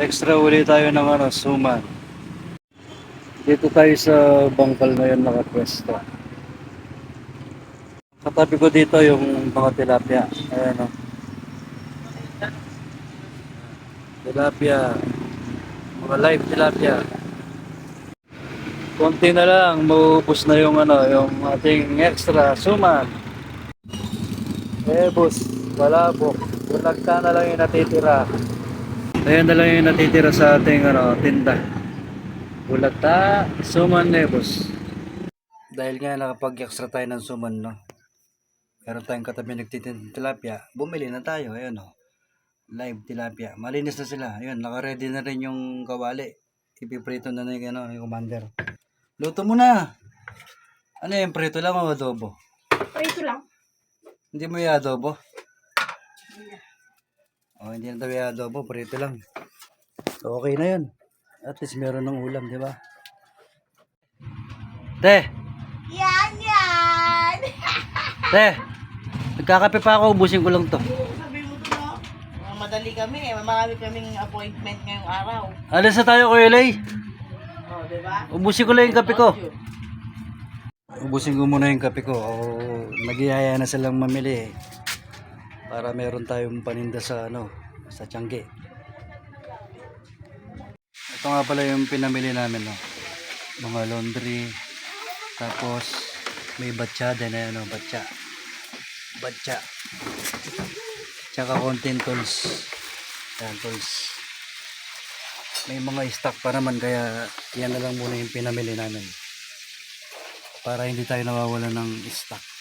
Extra uli tayo ng ano, suman. Dito tayo sa bangkal ngayon nakapwesto. Katabi ko dito yung mga tilapia. Ayan o. Tilapia. Mga live tilapia. Konti na lang, maubos na yung ano, yung ating extra suman. Boss, palabok. Bulagta na lang yung natitira. Ayan na lang yung natitira sa ating ano, tinda. Bulagta, suman boss. Dahil nga nakapag-extra tayo ng suman, no? Meron tayong katabi nagtitinda ng tilapia. Bumili na tayo, ayan o. Live tilapia. Malinis na sila. Ayun, naka-ready na rin yung kawali. Ipiprito na yung, ano, yung commander. Luto mo na. Ano yung prito lang o adobo? Prito lang. Hindi mo i-adobo? O, hindi na daw i-adobo. Prito lang. So, okay na yun. At least meron ng ulam, di ba? Te! Yan! Te! Nagkakape pa ako. Ubusin ko lang to. Sabi mo to, no? Madali kami eh. Marami kaming appointment ngayong araw. Alis na tayo, Kuya Lay. Oh, diba? Ubusin ko lang yung kape ko. Ubusin ko muna yung kape ko. Nagihaya na silang mamili eh. Para meron tayong paninda sa ano, sa Tiangge. Ito nga pala yung pinamili namin, no. Mga laundry. Tapos may batsa din na ano, batsa. Batsa. Tsaka konting tools. Yan, tools. May mga stock pa naman kaya yan na lang muna yung pinamili namin. Para hindi tayo nawawalan ng stock.